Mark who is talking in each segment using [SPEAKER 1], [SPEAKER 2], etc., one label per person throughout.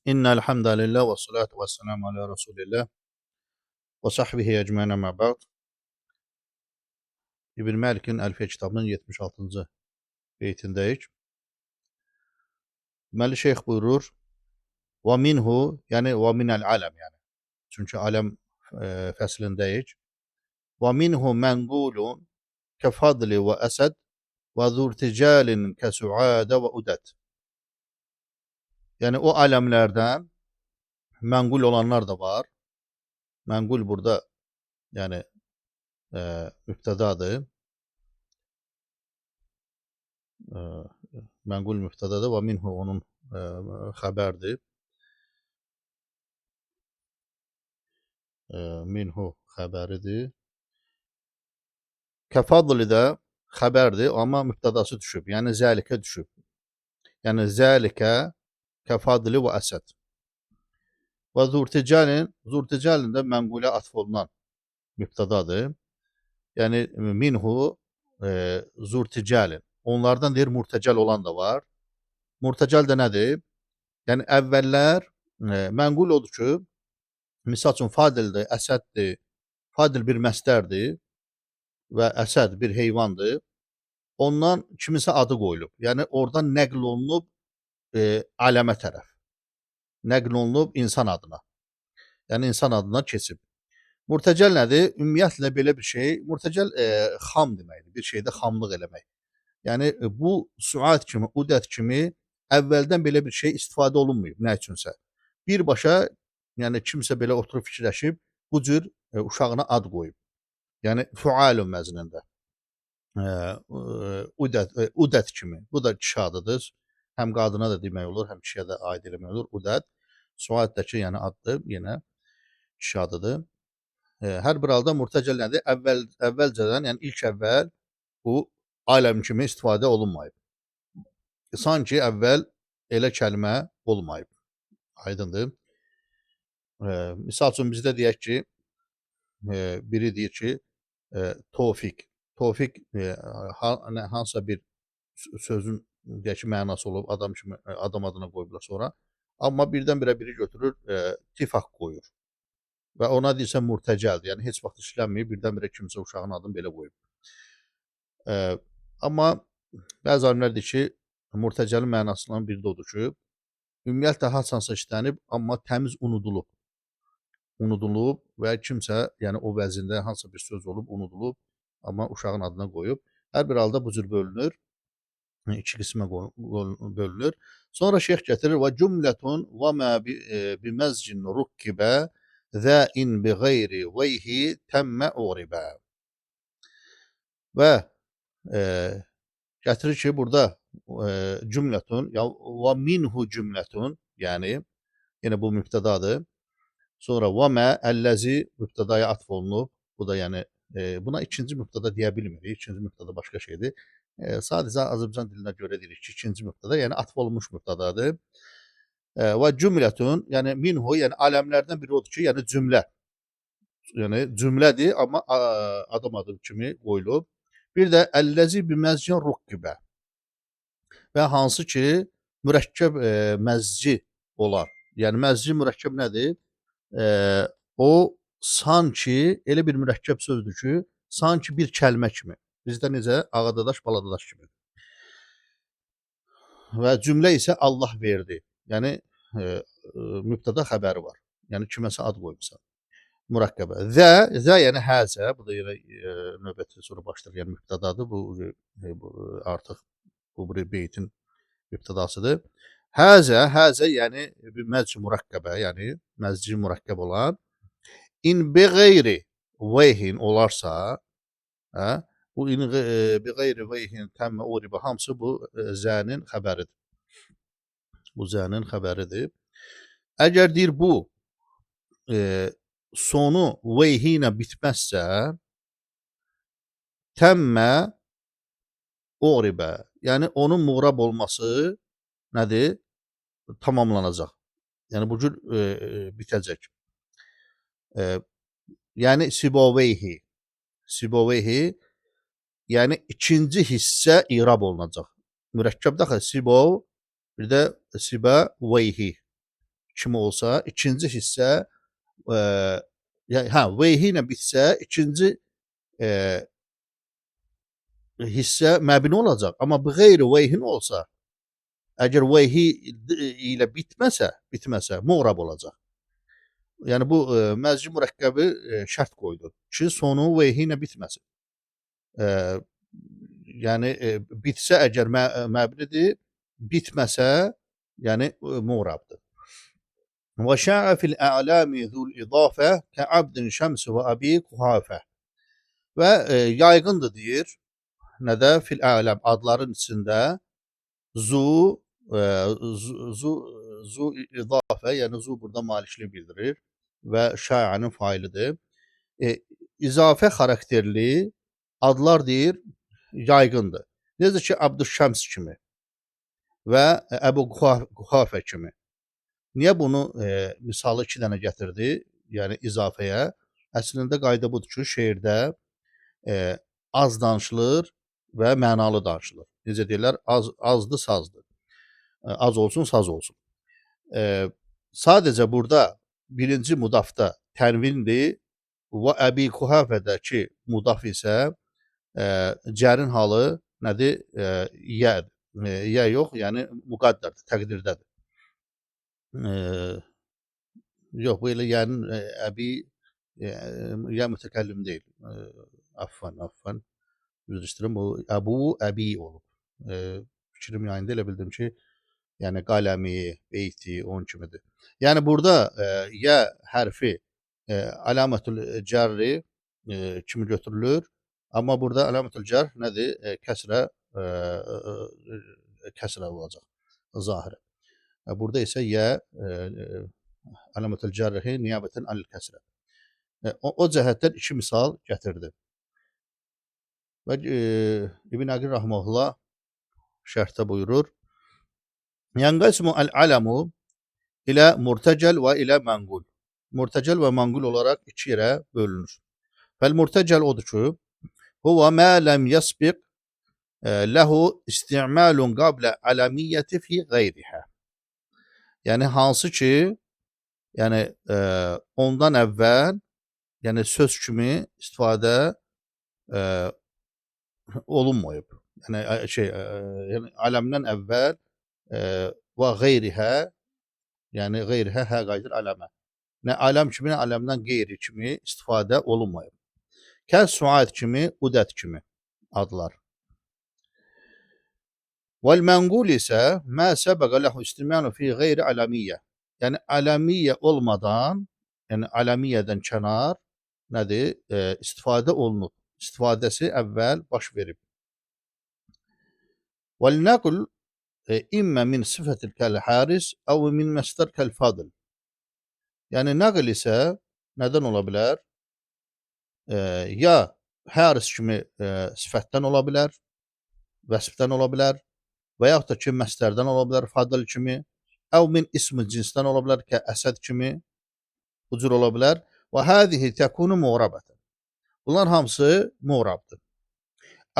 [SPEAKER 1] İnnel hamdalillah ve salatu ve selamu ala Resulillah ve sahbihi ecmaîn amma ba'd. İbn Malik'in Elfiye kitabının 76-cı beytindəyik. Deməli şeyx buyurur: "Və minhu", yəni və minəl aləm yəni. Çünki aləm fəslindəyik. "Və minhu mənqulun kefadli və əsəd və zurticalin kesuade və udət." Yəni o aləmlərdən mənqul olanlar da var. Mənqul burada yəni mübtədadır. Mənqul mübtədadır və minhu onun xəbərdir. Minhu xəbəridir. Kəfadlı da xəbərdir, amma mübtədası düşüb. Yəni zəlikə düşüb. Yəni zəlikə kəfadlı və əsəd. Və zurticalin də mənqulə atf olunan mübtədadır. Yəni minhu zurticalin. Onlardan deyir murtəcəl olan da var. Murtəcəl də nədir? Yəni əvvəllər mənqul odur ki, misal üçün fadildir, əsəddir. Fadil bir məstərdir və əsəd bir heyvandır. Ondan kimisə adı qoyulub. Yəni oradan nəql olunub aləmə tərəf. Nəql olunub insan adına. Yəni insan adına keçib. Murtəcəl nədir? Ümumiyyətlə belə bir şey. Murtəcəl xam deməkdir. Bir şeydə xamlıq eləmək. Yəni bu suat kimi, udət kimi əvvəldən belə bir şey istifadə olunmayıb nə üçünsə. Birbaşa yəni kimsə belə oturub fikirləşib bu cür uşağına ad qoyub. Yəni fualun məznində. Udət kimi. Bu da kişi adıdır. Həm qadına da demək olur, həm kişiyə də aid eləmək olur. Udət. Suatdakı yəni addır, yenə kişi adıdır. Hər bir halda murtəcəl nədir? Əvvəlcədən, yəni ilk əvvəl bu aləm kimi istifadə olunmayıb. Sanki əvvəl elə kəlmə olmayıb. Aydındır. Misal üçün bizdə deyək ki, biri deyir ki, Tofiq. Tofiq hansısa bir sözün deyək ki, mənası olub, adam kimi adam adına qoyublar sonra. Amma birdən-birə biri götürür, tifaq qoyur. Və ona deyirsən murtəcəldir. Yəni heç vaxt işlənməyib, birdən-birə kimsə uşağın adını belə qoyub. Amma bəzi alimlər deyir ki, murtəcəlin mənasından biri də odur ki, ümumiyyətlə haçansa işlənib, amma təmiz unudulub. Unudulub və kimsə, yəni o vəzində hansısa bir söz olub, unudulub, amma uşağın adına qoyub. Hər bir halda bu cür bölünür. İki qismə bölünür. Sonra şeyx gətirir və cümlətun və mə biməzcin rukkibə zəin bi qeyri veyhi təmmə uğribə. Və gətirir ki, burada cümlətun və minhu cümlətun, yəni yenə bu mübtədadır. Sonra və mə əlləzi mübtədaya atf olunub. Bu da yəni buna ikinci mübtəda deyə bilmirik. İkinci mübtəda başqa şeydir. Sadəcə Azərbaycan dilinə görə deyirik ki, ikinci mübtəda, yəni atf olunmuş mübtədadır. Və cümlətun, yəni minhu, yəni aləmlərdən biri odur ki, yəni cümlə. Yəni cümlədir, amma adam adı kimi qoyulub. Bir də əlləzi biməzcin rukkibə. Və hansı ki, mürəkkəb məzci olar. Yəni məzci mürəkkəb nədir? O sanki elə bir mürəkkəb sözdür ki, sanki bir kəlmə kimi. Bizdə necə? Ağadadaş, baladadaş kimi. Və cümlə isə Allah verdi. Yəni mübtəda xəbəri var. Yəni kiməsə ad qoymusan. Murakkəbə. Zə yəni həzə, bu da yenə növbəti sonra başlayır. Yəni mübtədadır. Bu artıq bu bir beytin mübtədasıdır. Həzə yəni bir məzci murakkəbə, yəni məzci murakkəb olan. İn bi qeyri veyhin olarsa, bu in bi qeyri veyhin təmmə uribə, hamısı bu zənin xəbəridir. Bu zənin xəbəridir. Əgər deyir bu sonu veyhi ilə bitməzsə, təmmə uribə, yəni onun muğrab olması nədir? Tamamlanacaq. Yəni bu cür bitəcək. Yəni siboveyhi. Siboveyhi, yəni ikinci hissə irab olunacaq. Mürəkkəb daxil sibov, bir də siboveyhi. kimi olsa, ikinci hissə veyhi ilə bitsə, ikinci hissə məbni olacaq. Amma bu qeyri veyhin olsa, əgər veyhi ilə bitməsə muğrab olacaq. Yəni bu məzci mürəkkəbi şərt qoydu ki, sonu veyhi ilə bitməsin. Yəni bitsə əgər məbnidir, bitməsə yəni muğrabdır. Və şa'a fil a'lami zul idafə kə'abdin şəms və abi kuhafə. Və yaygındır deyir, nədə? Fil a'lam, adların içində zu idafə, yəni zu burada maliklik bildirir və şa'anın failidir. İzafə xarakterli adlar deyir, yaygındır. Necə ki, Abdüşşəms kimi və Əbu Quhafə kimi. Niyə bunu misalı 2 dənə gətirdi? Yəni izafəyə. Əslində qayda budur ki, şeirdə az danışılır və mənalı danışılır. Necə deyirlər? Azdır, sazdır. Az olsun, saz olsun. Sadəcə burada birinci mudafda tənvindir və Əbi Quhafədəki mudaf isə cərin halı nədir? Yədir. Yə yox, yəni müqəddərdir, təqdirdədir. Yox, bu elə yəni əbi yə mütəkəllim deyil. Affan. Üzr istəyirəm, bu əbu, əbi olub. Fikrim yayında elə bildim ki, yəni qaləmi, beyti, onun kimidir. Yəni burada yə hərfi alamətül cərri kimi götürülür. Amma burada alamətül cər nədir? Kəsrə olacaq, zahirə. Burada isə yə alamətül cərrihi niyabətən anil kəsrə. O cəhətdən 2 misal gətirdi. Və İbn Aqil rahmehullah şərhdə buyurur: "Yanqasmu el-alamu ilə murtəcəl və ilə mənqul." Murtəcəl və mənqul olaraq 2 yerə bölünür. Fəl murtəcəl odur ki, huwa ma lam yasbiq lahu isti'malun qabla alamiyyəti fi qeyriha. Yəni hansı ki, yəni ondan əvvəl, yəni söz kimi istifadə olunmayıb. Yəni aləmdən əvvəl və qeyrihə, yəni qeyrihə hə qaydır aləmə. Nə aləm kimi, nə aləmdən qeyri kimi istifadə olunmayıb. Kəl suayət kimi, udət kimi adlar. Vəl-mənqul isə mə səbəqə ləhu istimənu fi qeyri aləmiyyə. Yəni aləmiyyə olmadan, yəni aləmiyyədən kənar nədir? İstifadə olunub. İstifadəsi əvvəl baş verib. Vəl-nəql immə min sifətil kəl-haris əv min məsdər kəl-fadıl. Yəni nəql isə nədən ola bilər? Ya haris kimi sifətdən ola bilər, vəsfdən ola bilər və yaxud da ki, məsdərdən ola bilər, fadıl kimi, əv min ismi cinsdən ola bilər ki, əsəd kimi, bu cür ola bilər. Və həzihi təkunu muğrabətən. Bunlar hamısı muğrabdır.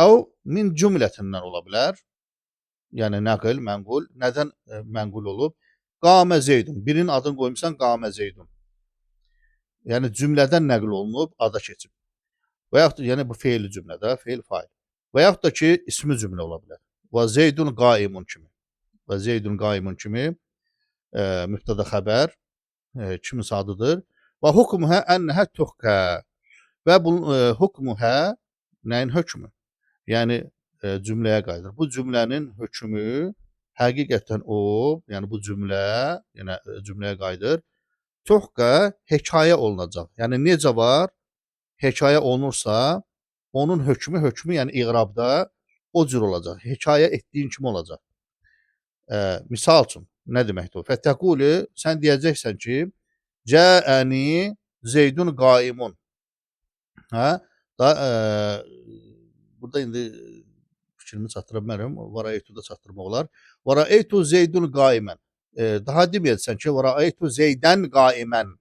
[SPEAKER 1] Əv min cümlətindən ola bilər, yəni nəql, mənqul. Nədən mənqul olub? Qamə Zeydun. Birinin adını qoymuşsan Qamə Zeydun. Yəni cümlədən nəql olunub, ada keçib. Və yaxud da yəni bu fe'li cümlədə, fe'l fail. Və yaxud da ki, ismi cümlə ola bilər. Və Zeydun qaimun kimi. Və Zeydun qaimun kimi mübtəda xəbər kiminsə adıdır. Və hukmuhə ənəhə tuhkə. Və bu hukmuhə nəyin hökmü? Yəni cümləyə qayıdır. Bu cümlənin hökmü həqiqətən o, yəni bu cümlə, yəni cümləyə qayıdır. Tuhkə hekayə olunacaq. Yəni necə var? Hekayə olunursa, onun hökmü, yəni iqrabda o cür olacaq. Hekayə etdiyin kimi olacaq. Misal üçün, nə deməkdir o? Fətəqulu, sən deyəcəksən ki, cəəni Zeydun qaimun. Burada indi fikrimi çatdıra bilmərəm. Vərayətuda çatdırmaq olar. Vərayətu Zeydun qaimən. Daha deməyəcəksən ki, vərayətu Zeydən qaimən.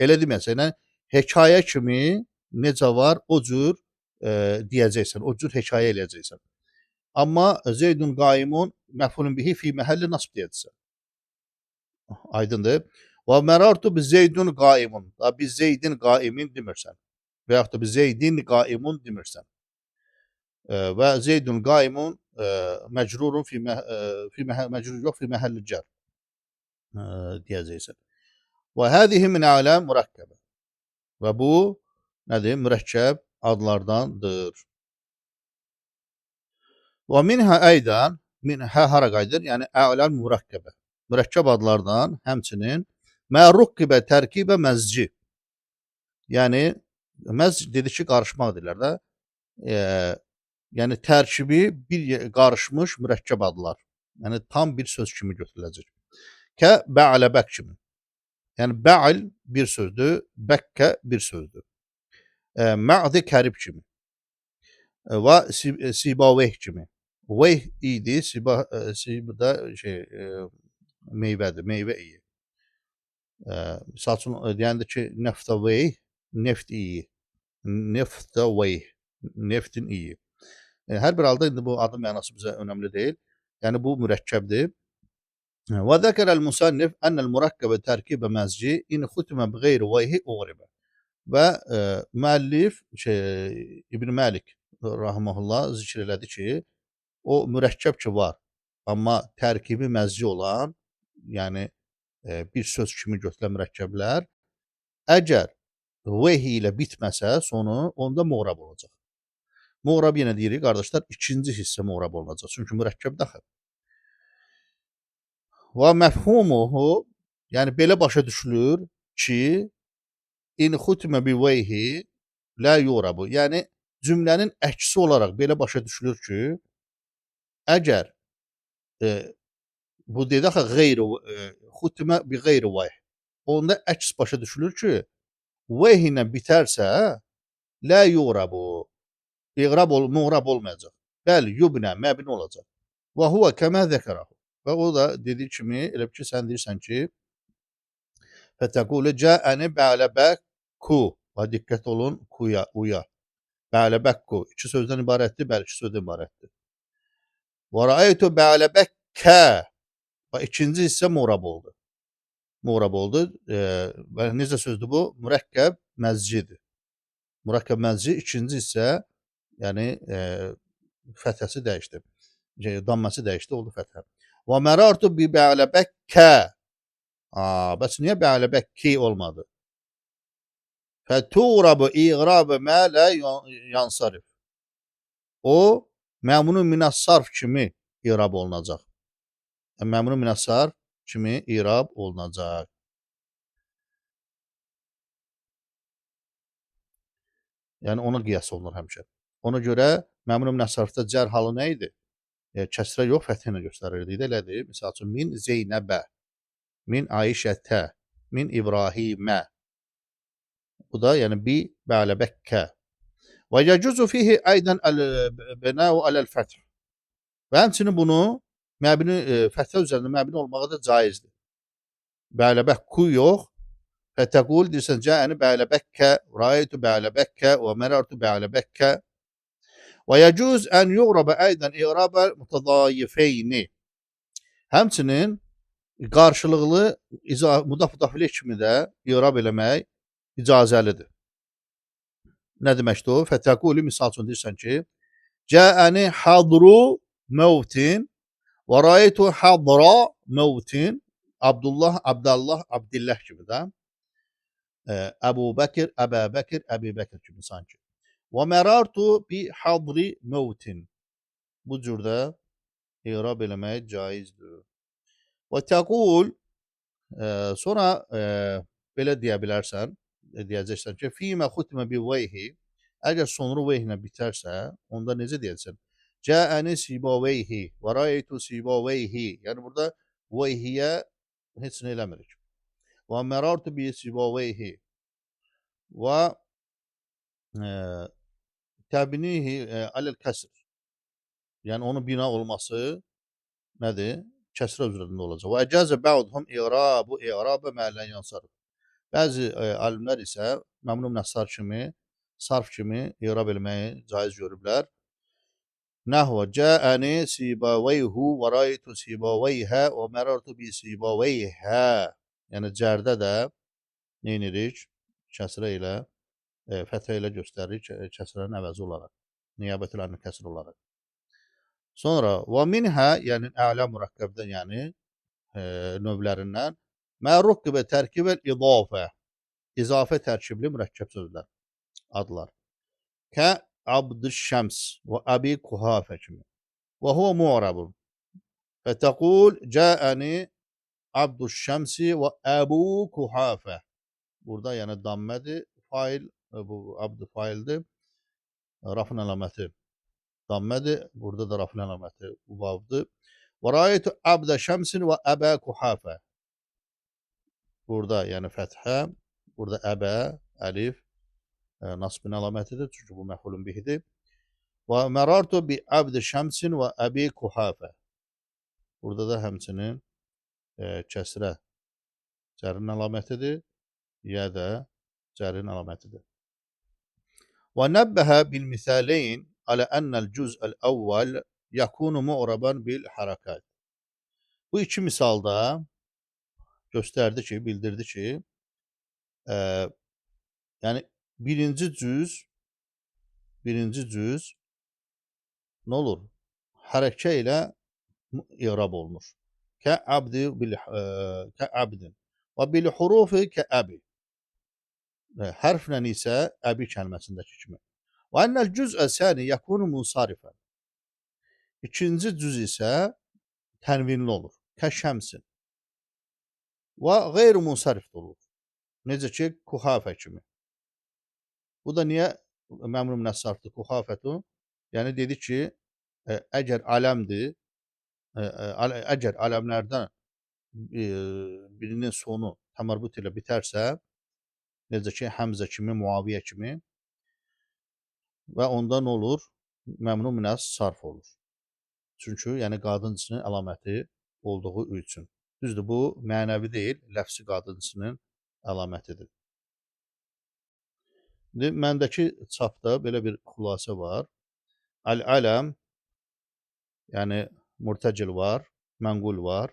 [SPEAKER 1] Elə deməyəcəksən. Yəni, hekayə kimi necə var, o cür deyəcəksən, o cür hekayə eləyəcəksən. Amma Zeydun qaimun məfulun bihi fi məhəlli nasb deyəcəksən. Aydındır. Və mərartu bi Zeydun qaimun. Da bi Zeydin qaimin demirsən. Və yaxud da bi Zeydin qaimun demirsən. Və Zeydun qaimun məcrurun məcrur yox, fi məhəlli cər deyəcəksən. Və həzihi min alə murakkəbə. Və bu nədir? Mürəkkəb adlardandır. Və minhə əydən, minhə hara qayıdır? Yəni ə'lal murakkəbə. Mürəkkəb adlardan həmçinin mərukkibə tərkibə məzci. Yəni məzc dedi ki, qarışmaq deyirlər də. Yəni tərkibi bir qarışmış mürəkkəb adlar. Yəni tam bir söz kimi götürüləcək. Kə bə'ləbək kimi. Yəni bə'l bir sözdür, bəkkə bir sözdür. Mə'di kərib kimi. Və sibaveh kimi. Veh idi, da meyvədir, meyvə iyi. Misal üçün deyəndə ki, neftə veh, neft iyi. Neftə veh, neftin iyi. Hər bir halda indi bu adın mənası bizə önəmli deyil. Yəni bu mürəkkəbdir. Və zəkərəl musannif ənəl murakkəbə tərkibə məzci in xutimə bi qeyri veyhi uğribə. Və müəllif İbn Məlik rahmehullah zikr elədi ki, o mürəkkəb ki var, amma tərkibi məzci olan, yəni bir söz kimi götürülən mürəkkəblər əgər vəhi ilə bitməsə sonu, onda muğrab olacaq. Muğrab yenə deyirik qardaşlar, ikinci hissə muğrab olacaq. Çünki mürəkkəb daxil. Və məfhumuhu, yəni belə başa düşülür ki, in xutimə bi veyhi la yurabu. Yəni cümlənin əksi olaraq belə başa düşülür ki, əgər bu dedi axı qeyri xutimə bi qeyri veyh. Onda əks başa düşülür ki, veyh ilə bitərsə la yurabu. İğrab muğrab olmayacaq. Bəli, yubnə, məbni olacaq. Və huve kəmə zəkərahu. Və o da dediyi kimi, elə ki sən deyirsən ki, fətəqulu cəəni bə'ləbəkku. Və diqqət olun, kuya, uya. Bə'ləbəkku. İki sözdən ibarətdir, bəli, iki sözdən ibarətdir. Və rəaytu bə'ləbəkkə. Və ikinci hissə muğrab oldu. Muğrab oldu. Və necə sözdür bu? Mürəkkəb məzcidir. Mürəkkəb məzci ikinci hissə, yəni fəthəsi dəyişdi. Damması dəyişdi, oldu fəthə. Və mərartu bi bə'ləbəkkə. Bəs niyə bə'ləbəkki olmadı? Fətuğrabu iğrabı mə lə yansarif. O, məmunun minəs sarf kimi iğrab olunacaq. Məmunun minəs sarf kimi iğrab olunacaq. Yəni ona qiyas olunur həmişə. Ona görə məmun minəs sarfda cər halı nə idi? Kəsrə yox, fəthə ilə göstərirdi. Elədir. Məsəl üçün min Zeynəbə, min Ayşətə, min İbrahimə. Bu da yəni bi bə'ləbəkkə. Və yəcuzu fihi aydan al-bina'u aləl-fəth. Və həmçinin bunu məbni fəthə üzərində məbni olmağı da caizdir. Bə'ləbəkku yox. Fətəqul deyirsən cəəni bə'ləbəkkə, rəaytu bə'ləbəkkə və mərartu bə'ləbəkkə. Və yəcuz ən yuğrabə aydan iğrabə mutadayifeyni. Həmçinin qarşılıqlı mudaf-müdafilə kimi də iğrab eləmək icazəlidir. Nə deməkdir o? Fətəquli misal üçün deyirsən ki, cəəni hadru mevtin və rəaytu hadra mevtin. Abdullah, Abdallah, Abdillah kimi də. Əbu Bəkir, Əbə Bəkir, Əbi Bəkir kimi sanki. Və mərartu bi hadri mevtin. Bu cürdə iğrab eləmək caizdir. Və təqul, sonra belə deyə bilərsən, deyəcəksən ki, fīmə xutimə bi veyhi, əgər sonru veyhinə bitərsə, onda necə deyəcəksən? Cəəni sibaveyhi, və raytu sibaveyhi. Yəni burada veyhiyə heç nə eləmirik. Və mərartu bi sibaveyhi və təbnihi aləl-kəsr. Yəni onun bina olması nədir? Kəsrə üzrəsində olacaq. Və əcəzə bə'dhum iğrabu iğrabə mə lə yansarif. Bəzi alimlər isə məmnun minəs sarf kimi iğrab eləməyi caiz görüblər. Nəhvə cəəni sibaveyhu və raytu sibaveyhə və mərartu bi sibaveyhə. Yəni cərdə də nə edirik? Kəsrə ilə, fəthə ilə göstəririk, kəsrənin əvəzi olaraq. Niyabətül anı kəsr olaraq. Sonra və minhə, yəni əla mürəkkəbdən, yəni növlərindən mərruqqibə tərkibə idafə. İzafə tərkibli mürəkkəb sözlər, adlar. Kə abdüş-şəms və əbi kuhafə kimi. Və huvə mu'rabun. Fətəqul cəəni abdüş-şəmsi və əbu kuhafə. Burada yəni dammədir, fail, bu abdü faildir. Rafın əlaməti dammədir. Burada da rafın əlaməti vavdır. Və raytu abdə şəmsin və əbə kuhafə. Burada yəni fəthə, burada əbə, əlif, nasbın əlamətidir. Çünki bu məfulun bihidir. Və mərartu bi abdə şəmsin və əbi kuhafə. Burada da həmçinin kəsrə cərin əlamətidir. Yə də cərin əlamətidir. Və nəbbəhə bil misaleyn alə ennəl cüz'əl əvvəl yakunu mu'raban bil hərəkət. Bu iki misalda göstərdi ki, bildirdi ki, yəni birinci cüz nə olur? Hərəkə ilə i'rab olunur. Kə abdin və bil hurufi kə əbi. Hərflə isə əbi kəlməsindəki kimi. Və ennəl cüz'ə səni yakunu munsarifən. İkinci cüz isə tənvinli olur. Kə şəmsin. Və qeyri-munsarif olur. Necə ki, kuhafə kimi. Bu da niyə məmnun nəssarfdır kuhafətu? Yəni dedi ki, əgər aləmdir, əgər aləmlərdən birinin sonu təmərbut ilə bitərsə, necə ki, Həmzə kimi, Muaviyə kimi və onda nə olur? Məmnun minəs sarf olur. Çünki yəni qadınçının əlaməti olduğu üçün. Düzdür, bu mənəvi deyil, ləfsi qadınçının əlamətidir. Məndəki çapda belə bir xülasə var. Əl-ələm, yəni murtəcil var, mənqul var.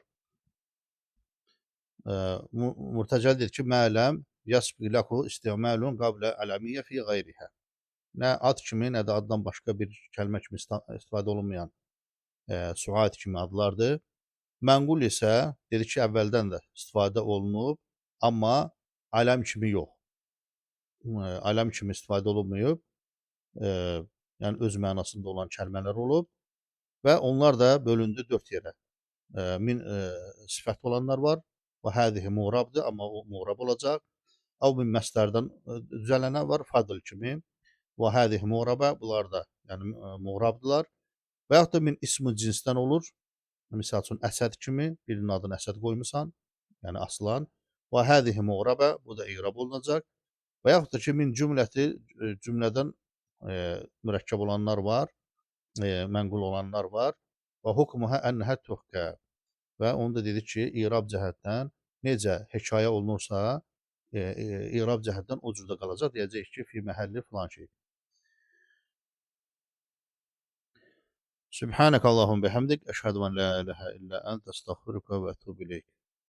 [SPEAKER 1] Murtəcil deyir ki, mələm yasbi ləhu istiməlun qablə ələmiyyə fi qayrihə. Nə ad kimi, nə də addan başqa bir kəlmə kimi istifadə olunmayan suat kimi adlardır. Mənqul isə dedi ki, əvvəldən də istifadə olunub, amma aləm kimi yox. Aləm kimi istifadə olunmayıb, yəni öz mənasında olan kəlmələr olub və onlar da bölündü 4 yerə. Min sifət olanlar var və hədihi muğrabdır, amma o muğrab olacaq. Əv min məslərdən düzələnə var, fadıl kimi və hədihi muğrabə, bunlar da yəni muğrabdırlar. Və yaxud da min ismi cinsdən olur. Misal üçün, Əsəd kimi, birinin adını Əsəd qoymusan, yəni aslan. Və hədihi muğrabə, bu da iqrab olunacaq. Və yaxud da ki, min cümləti, cümlədən mürəkkəb olanlar var, mənqul olanlar var. Və hukmuhə ənəhə tuhkə. Və onu da dedik ki, iqrab cəhətdən necə hekayə olunursa, iqrab cəhətdən o cürdə qalacaq. Deyəcək ki, fi məhəlli filan şey. Sübhanək Allahum bihamdik. Əşhədu ən la iləhə illə ənt. Əstəğfiruka və etûbu ileyk.